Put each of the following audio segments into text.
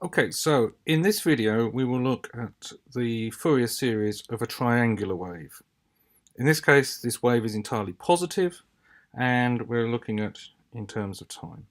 Okay, so in this video we will look at the Fourier series of a triangular wave. In this case, this wave is entirely positive and we're looking at in terms of time.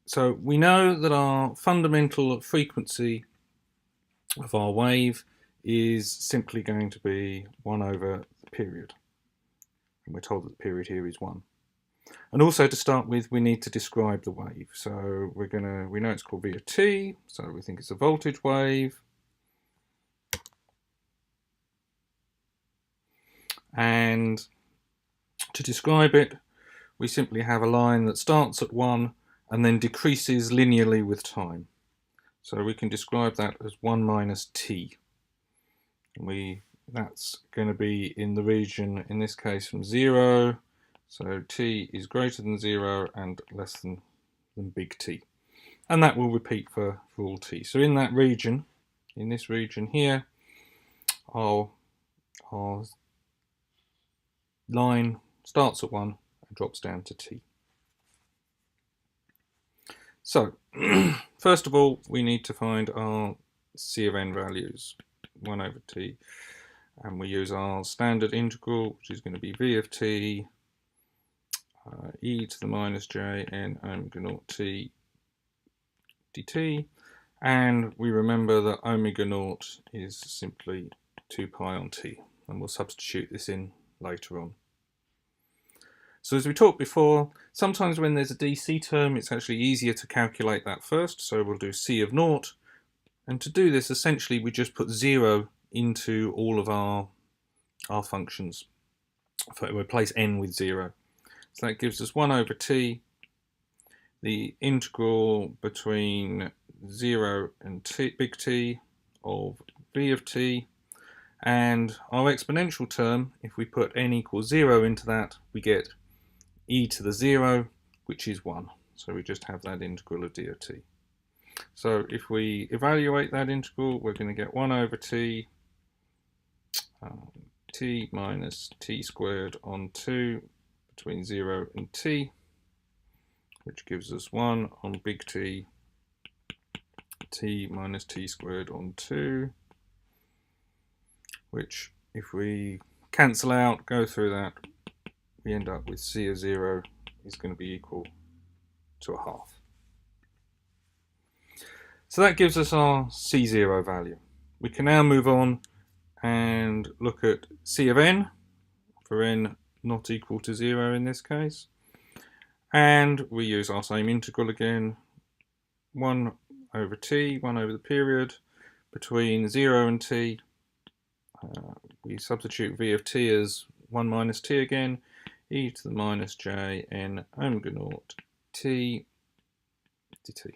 So we know that our fundamental frequency of our wave is simply going to be 1 over the period. And we're told that the period here is 1. And also, to start with, we need to describe the wave. So we know it's called v of t, so we think it's a voltage wave. And to describe it, we simply have a line that starts at 1 and then decreases linearly with time. So we can describe that as 1 minus t. That's going to be in the region, in this case, from 0. So t is greater than 0 and less than big T. And that will repeat for all t. So in that region, in this region here, our line starts at 1 and drops down to t. So first of all, we need to find our C of n values, 1 over t. And we use our standard integral, which is going to be v of t, e to the minus j n omega naught t dt, and we remember that omega naught is simply 2 pi on t, and we'll substitute this in later on. So as we talked before, sometimes when there's a DC term, it's actually easier to calculate that first, so we'll do C of naught, and to do this, essentially we just put 0 into all of our functions. We replace n with 0. So that gives us 1 over t, the integral between 0 and t, big T of v of t, and our exponential term, if we put n equals 0 into that, we get e to the 0, which is 1. So we just have that integral of d of t. So if we evaluate that integral, we're going to get 1 over t, t minus t squared on 2 between 0 and t, which gives us 1 on big T, t minus t squared on 2, which if we cancel out, go through that, we end up with C of 0 is going to be equal to a half. So that gives us our C0 value. We can now move on and look at C of n, for n not equal to 0 in this case. And we use our same integral again, 1 over t, 1 over the period, between 0 and t. We substitute v of t as 1 minus t again, e to the minus j n omega naught t dt.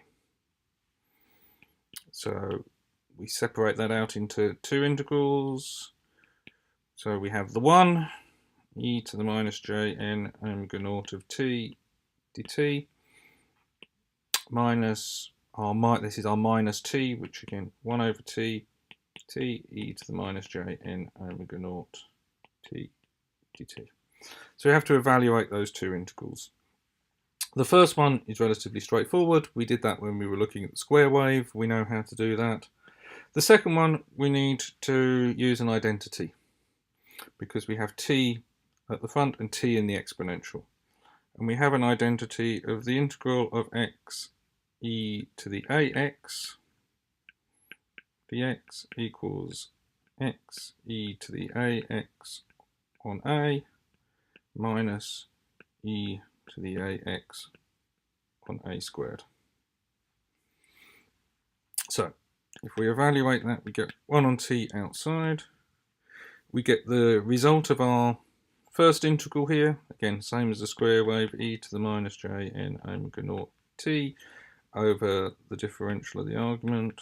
So we separate that out into two integrals. So we have the 1, e to the minus j n omega naught of t dt, minus this is our minus t, which again 1 over t, t e to the minus j n omega naught t dt. So we have to evaluate those two integrals. The first one is relatively straightforward. We did that when we were looking at the square wave. We know how to do that. The second one, we need to use an identity because we have t at the front and t in the exponential. And we have an identity of the integral of x e to the ax dx equals x e to the ax on a minus e to the ax on a squared. So if we evaluate that, we get 1 on t outside. We get the result of our first integral here, again same as the square wave, e to the minus j n omega naught t over the differential of the argument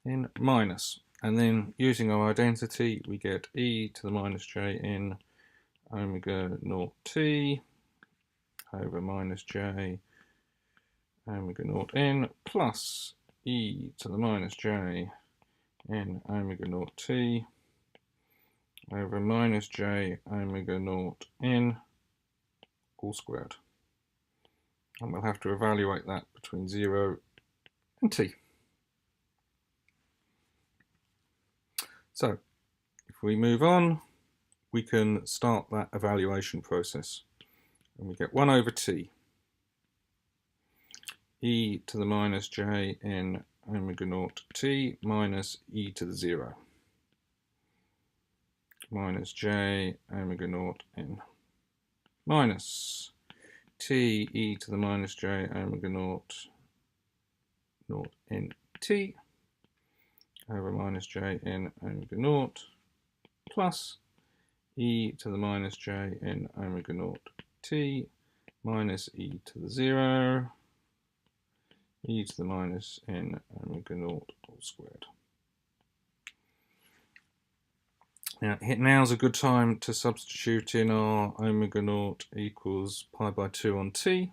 in minus, and then using our identity we get e to the minus j n omega naught t over minus j omega naught n plus e to the minus j n omega naught t over minus j omega naught n all squared. and we'll have to evaluate that between 0 and t. So if we move on, we can start that evaluation process, and we get 1 over t e to the minus j n omega naught t minus e to the 0 minus j omega naught n minus t e to the minus j omega naught n t over minus j n omega naught plus e to the minus j n omega naught t minus e to the 0 e to the minus n omega naught all squared. Now's a good time to substitute in our omega naught equals pi by 2 on t,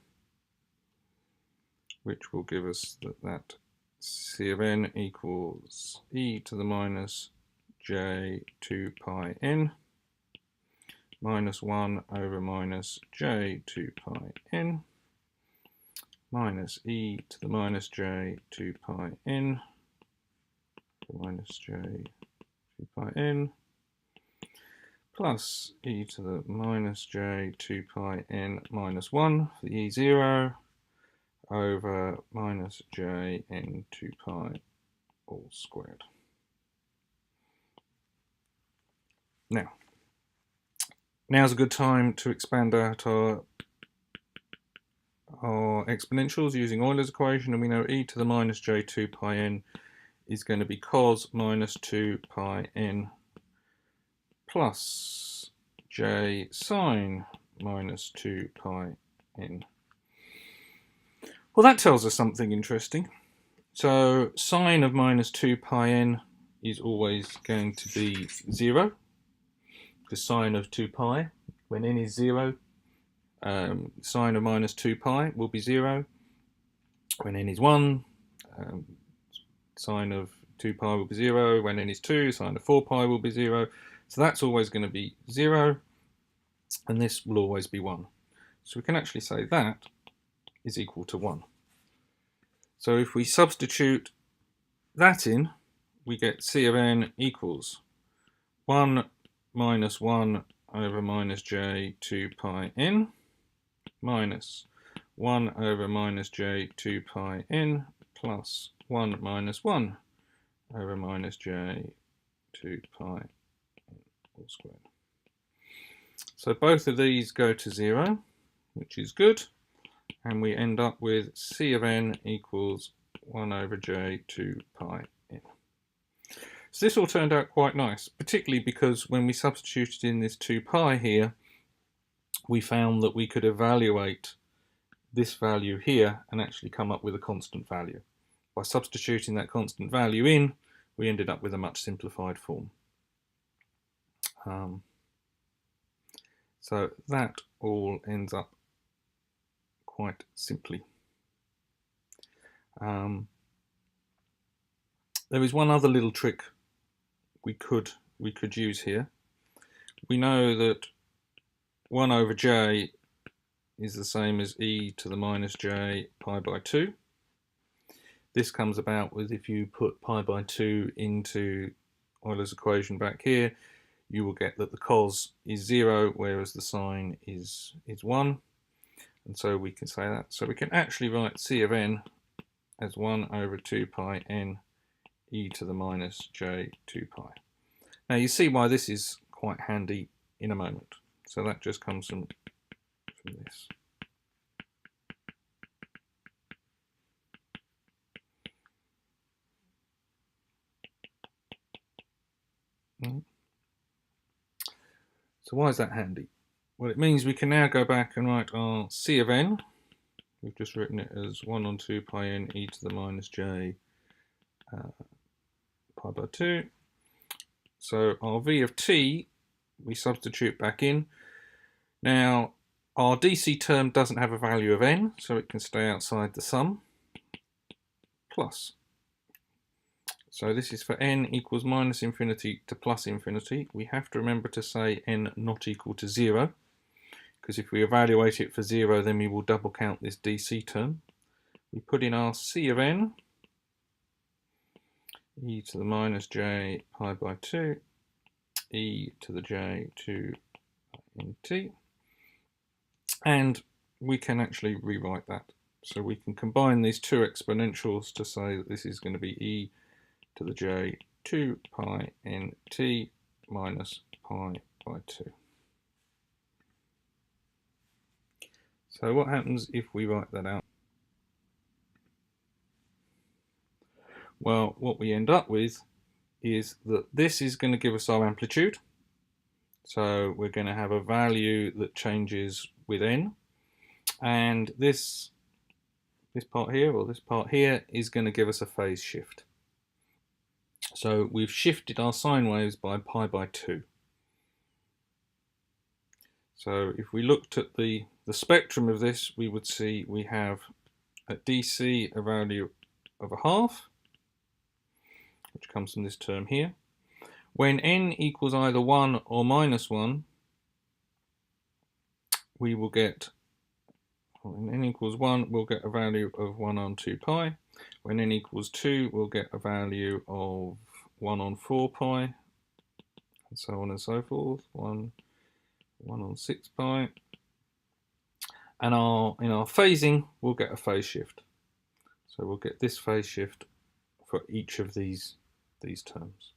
which will give us that c of n equals e to the minus j 2 pi n minus 1 over minus j 2 pi n minus e to the minus j 2 pi n minus j 2 pi n plus e to the minus j 2 pi n minus 1 for the e0 over minus j n 2 pi all squared. Now's a good time to expand out our exponentials using Euler's equation, and we know e to the minus j 2 pi n is going to be cos minus 2 pi n plus j sine minus 2 pi n. Well, that tells us something interesting. So sine of minus 2 pi n is always going to be 0, because sine of 2 pi, when n is 0, sine of minus 2 pi will be 0. When n is 1, sine of 2 pi will be 0. When n is 2, sine of 4 pi will be 0. So that's always going to be 0, and this will always be 1. So we can actually say that is equal to 1. So if we substitute that in, we get c of n equals 1 minus 1 over minus j 2 pi n minus 1 over minus j 2 pi n plus 1 minus 1 over minus j 2 pi n all squared. So both of these go to 0, which is good, and we end up with c of n equals 1 over j 2 pi n. So this all turned out quite nice, particularly because when we substituted in this 2 pi here, we found that we could evaluate this value here and actually come up with a constant value. By substituting that constant value in, we ended up with a much simplified form. So that all ends up quite simply. There is one other little trick we could use here. We know that 1 over j is the same as e to the minus j pi by 2. This comes about with if you put pi by 2 into Euler's equation back here, you will get that the cos is 0, whereas the sine is 1. And so we can say that. So we can actually write c of n as 1 over 2 pi n e to the minus j 2 pi. Now you see why this is quite handy in a moment. So that just comes from this. So why is that handy? Well, it means we can now go back and write our c of n. We've just written it as 1 on 2 pi n e to the minus j pi by 2. So our v of t, we substitute back in. Now, our DC term doesn't have a value of n, so it can stay outside the sum, plus. So this is for n equals minus infinity to plus infinity. We have to remember to say n not equal to 0, because if we evaluate it for 0, then we will double count this DC term. We put in our C of n, e to the minus j pi by 2, e to the j 2 nt, and we can actually rewrite that. So we can combine these two exponentials to say that this is going to be e to the j 2 pi nt minus pi by 2. So what happens if we write that out? Well, what we end up with is that this is going to give us our amplitude. So we're going to have a value that changes with n, and this part here, or this part here, is going to give us a phase shift. So we've shifted our sine waves by pi by 2. So if we looked at the spectrum of this, we would see we have at DC a value of a half, which comes from this term here. When n equals either 1 or minus 1, we will get, when n equals 1, we'll get a value of 1 on 2 pi. When n equals 2, we'll get a value of 1 on 4 pi, and so on and so forth, 1 on 6 pi. And in our phasing, we'll get a phase shift. So we'll get this phase shift for each of these terms.